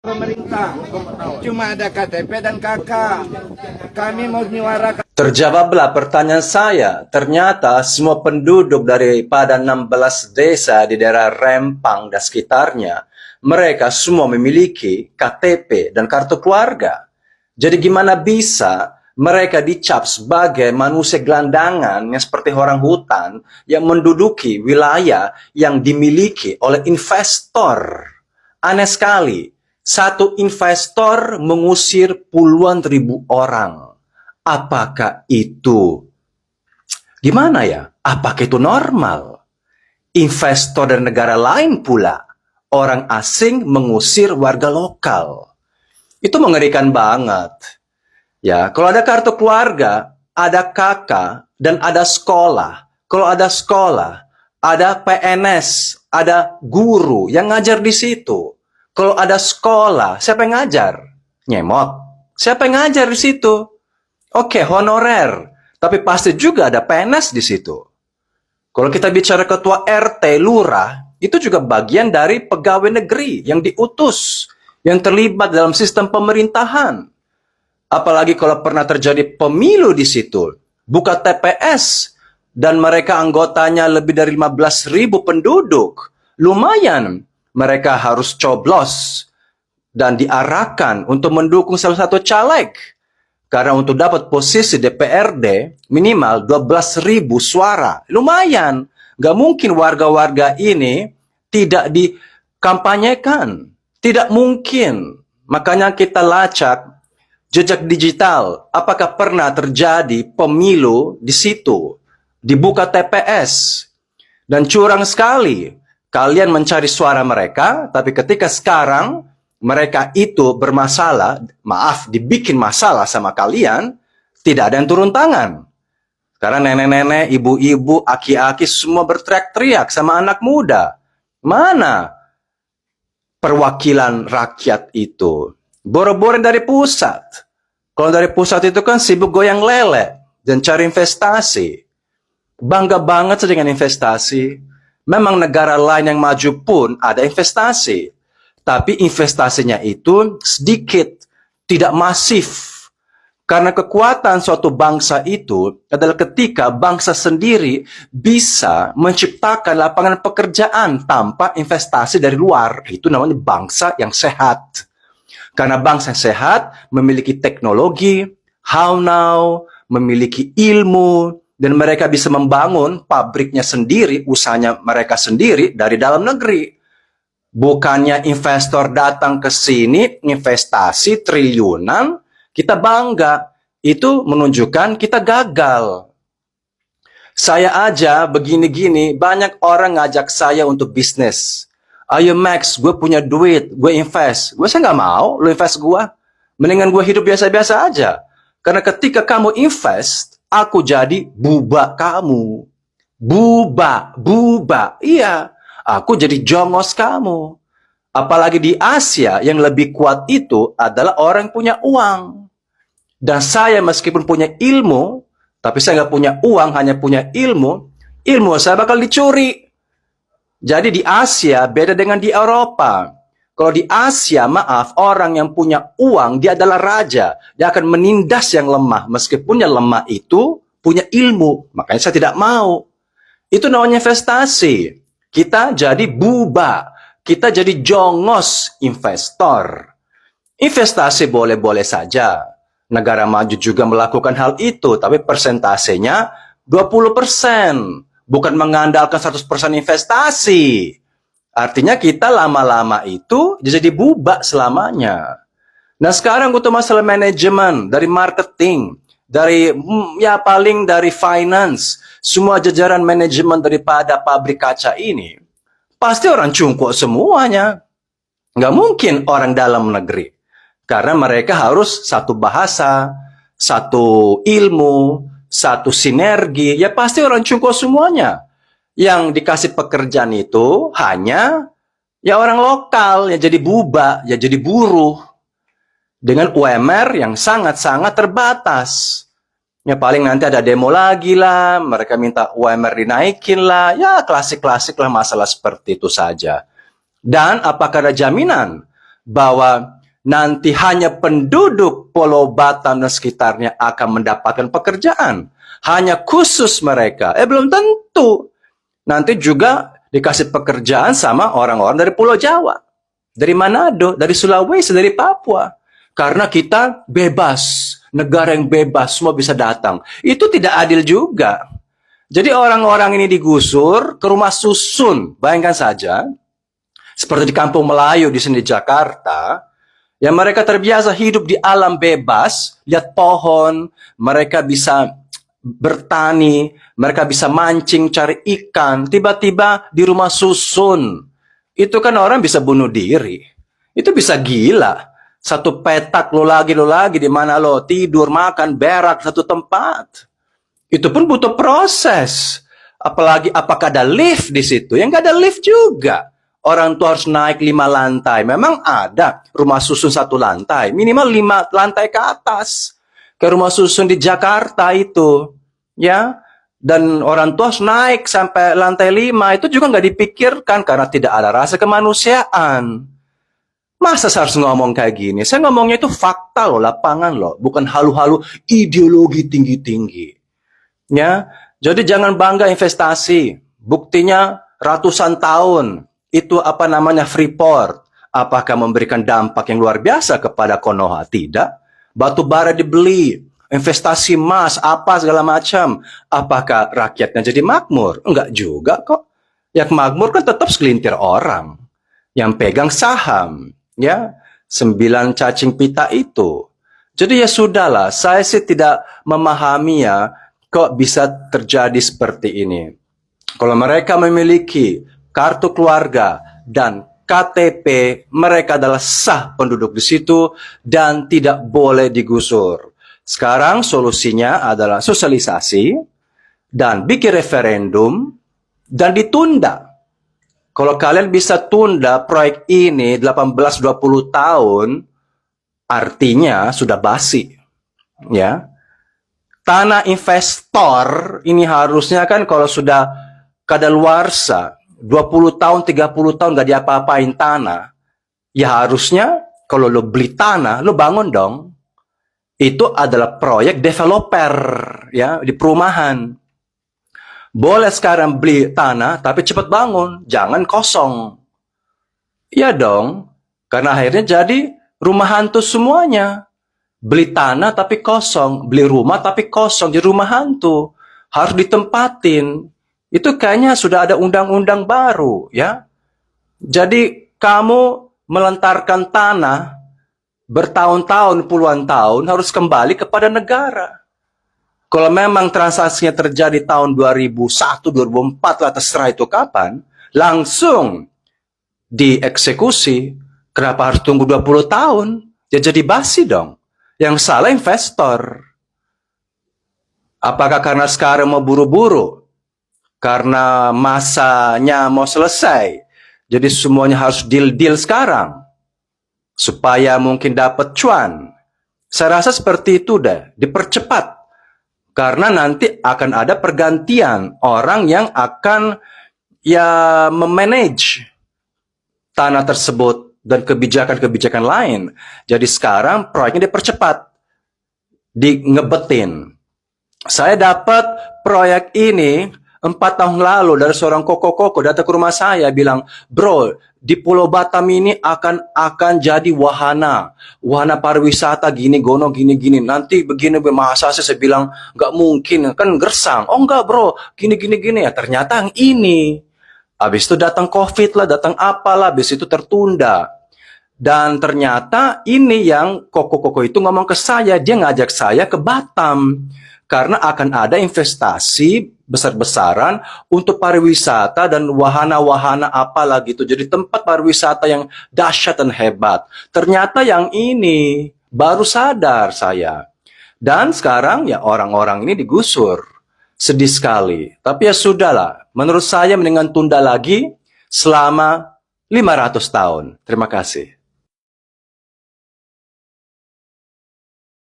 pemerintah. Cuma ada KTP dan KK. Kami mau menyuarakan. Terjawablah pertanyaan saya. Ternyata semua penduduk daripada 16 desa di daerah Rempang dan sekitarnya, mereka semua memiliki KTP dan kartu keluarga. Jadi gimana bisa mereka dicap sebagai manusia gelandangan yang seperti orang hutan yang menduduki wilayah yang dimiliki oleh investor? Aneh sekali. Satu investor mengusir puluhan ribu orang. Apakah itu gimana ya? Apakah itu normal? Investor dari negara lain pula, orang asing mengusir warga lokal. Itu mengerikan banget. Ya, kalau ada kartu keluarga, ada kakak dan ada sekolah. Kalau ada sekolah, ada PNS, ada guru yang ngajar di situ. Kalau ada sekolah, siapa yang ngajar? Nyemot. Siapa yang ngajar di situ? Oke, honorer. Tapi pasti juga ada PNS di situ. Kalau kita bicara ketua RT, lurah, itu juga bagian dari pegawai negeri yang diutus, yang terlibat dalam sistem pemerintahan. Apalagi kalau pernah terjadi pemilu di situ, buka TPS, dan mereka anggotanya lebih dari 15.000 penduduk. Lumayan. Mereka harus coblos dan diarahkan untuk mendukung salah satu caleg. Karena untuk dapat posisi DPRD minimal 12.000 suara. Lumayan. Gak mungkin warga-warga ini tidak dikampanyekan. Tidak mungkin. Makanya kita lacak jejak digital. Apakah pernah terjadi pemilu di situ? Dibuka TPS. Dan curang sekali. Kalian mencari suara mereka, tapi ketika sekarang mereka itu bermasalah, maaf, dibikin masalah sama kalian, tidak ada yang turun tangan. Karena nenek-nenek, ibu-ibu, aki-aki semua berteriak-teriak sama anak muda. Mana perwakilan rakyat itu? Boro-boro dari pusat. Kalau dari pusat itu kan sibuk goyang lele dan cari investasi. Bangga banget saja dengan investasi. Memang negara lain yang maju pun ada investasi. Tapi investasinya itu sedikit, tidak masif. Karena kekuatan suatu bangsa itu adalah ketika bangsa sendiri bisa menciptakan lapangan pekerjaan tanpa investasi dari luar. Itu namanya bangsa yang sehat. Karena bangsa yang sehat memiliki teknologi, how-now, memiliki ilmu, dan mereka bisa membangun pabriknya sendiri, usahanya mereka sendiri dari dalam negeri. Bukannya investor datang ke sini, investasi triliunan, kita bangga. Itu menunjukkan kita gagal. Saya aja begini-gini, banyak orang ngajak saya untuk bisnis. Ayo Max, gue punya duit, gue invest. Saya nggak mau, lo invest gue. Mendingan gue hidup biasa-biasa aja. Karena ketika kamu invest, aku jadi buba kamu. Buba. Iya, aku jadi jongos kamu. Apalagi di Asia yang lebih kuat itu adalah orang yang punya uang. Dan saya meskipun punya ilmu, tapi saya nggak punya uang, hanya punya ilmu saya bakal dicuri. Jadi di Asia beda dengan di Eropa. Kalau di Asia, maaf, orang yang punya uang, dia adalah raja. Dia akan menindas yang lemah. Meskipun yang lemah itu punya ilmu. Makanya saya tidak mau. Itu namanya investasi. Kita jadi buba. Kita jadi jongos investor. Investasi boleh-boleh saja. Negara maju juga melakukan hal itu. Tapi persentasenya 20%. Bukan mengandalkan 100% investasi. Artinya kita lama-lama itu jadi buba selamanya. Nah sekarang untuk masalah manajemen, dari marketing, dari paling dari finance, semua jajaran manajemen daripada pabrik kaca ini, pasti orang cungkuk semuanya. Nggak mungkin orang dalam negeri. Karena mereka harus satu bahasa, satu ilmu, satu sinergi, ya pasti orang cungkuk semuanya. Yang dikasih pekerjaan itu hanya ya orang lokal, ya jadi buba, ya jadi buruh. Dengan UMR yang sangat-sangat terbatas. Ya paling nanti ada demo lagi lah, mereka minta UMR dinaikin lah, ya klasik-klasik lah masalah seperti itu saja. Dan apakah ada jaminan bahwa nanti hanya penduduk Pulau Batam dan sekitarnya akan mendapatkan pekerjaan. Hanya khusus mereka. Belum tentu. Nanti juga dikasih pekerjaan sama orang-orang dari Pulau Jawa. Dari Manado, dari Sulawesi, dari Papua. Karena kita bebas. Negara yang bebas, semua bisa datang. Itu tidak adil juga. Jadi orang-orang ini digusur ke rumah susun. Bayangkan saja. Seperti di Kampung Melayu di sini di Jakarta. Yang mereka terbiasa hidup di alam bebas, lihat pohon, mereka bisa bertani, mereka bisa mancing, cari ikan, tiba-tiba di rumah susun. Itu kan orang bisa bunuh diri. Itu bisa gila. Satu petak lo lagi di mana lo tidur, makan, berak satu tempat. Itu pun butuh proses. Apalagi apakah ada lift di situ? Yang nggak ada lift juga. Orang tua harus naik 5 lantai. Memang ada rumah susun 1 lantai. Minimal 5 lantai ke atas. Ke rumah susun di Jakarta itu. Ya. Dan orang tua harus naik sampai lantai 5. Itu juga nggak dipikirkan karena tidak ada rasa kemanusiaan. Masa saya harus ngomong kayak gini? Saya ngomongnya itu fakta loh, lapangan loh. Bukan halu-halu ideologi tinggi-tinggi. Ya. Jadi jangan bangga investasi. Buktinya ratusan tahun. Itu apa namanya Freeport. Apakah memberikan dampak yang luar biasa kepada Konoha? Tidak. Batu bara dibeli, investasi emas, apa segala macam. Apakah rakyatnya jadi makmur? Enggak juga kok. Yang makmur kan tetap segelintir orang. Yang pegang saham. Ya, 9 cacing pita itu. Jadi ya sudahlah, saya sih tidak memahami ya, kok bisa terjadi seperti ini. Kalau mereka memiliki kartu keluarga dan KTP, mereka adalah sah penduduk di situ dan tidak boleh digusur. Sekarang solusinya adalah sosialisasi dan bikin referendum dan ditunda. Kalau kalian bisa tunda proyek ini 18-20 tahun, artinya sudah basi. Ya. Tanah investor ini harusnya kan kalau sudah kadaluarsa 20 tahun, 30 tahun gak diapa-apain tanah, ya harusnya kalau lo beli tanah, lo bangun dong. Itu adalah proyek developer ya di perumahan. Boleh sekarang beli tanah, tapi cepat bangun, jangan kosong. Ya dong, karena akhirnya jadi rumah hantu semuanya. Beli tanah tapi kosong, beli rumah tapi kosong, jadi rumah hantu. Harus ditempatin. Itu kayaknya sudah ada undang-undang baru, ya. Jadi kamu melentarkan tanah bertahun-tahun, puluhan tahun harus kembali kepada negara. Kalau memang transaksinya terjadi tahun 2001, 2004, lah terserah itu kapan, langsung dieksekusi. Kenapa harus tunggu 20 tahun? Ya jadi basi dong. Yang salah investor. Apakah karena sekarang mau buru-buru? Karena masanya mau selesai. Jadi semuanya harus deal-deal sekarang. Supaya mungkin dapat cuan. Saya rasa seperti itu deh. Dipercepat. Karena nanti akan ada pergantian. Orang yang akan ya memanage tanah tersebut. Dan kebijakan-kebijakan lain. Jadi sekarang proyeknya dipercepat. Ngebetin. Saya dapat proyek ini 4 tahun lalu dari seorang koko-koko datang ke rumah saya bilang, bro, di Pulau Batam ini akan jadi wahana pariwisata gini, gono gini. Nanti begini, masa saya bilang nggak mungkin, kan gersang. Oh enggak bro, gini. Ya ternyata yang ini. Habis itu datang COVID lah, datang apalah, habis itu tertunda. Dan ternyata ini yang koko-koko itu ngomong ke saya, dia ngajak saya ke Batam. Karena akan ada investasi besar-besaran untuk pariwisata dan wahana-wahana apalah gitu. Jadi tempat pariwisata yang dahsyat dan hebat. Ternyata yang ini baru sadar saya. Dan sekarang ya orang-orang ini digusur. Sedih sekali. Tapi ya sudahlah. Menurut saya mendingan tunda lagi selama 500 tahun. Terima kasih.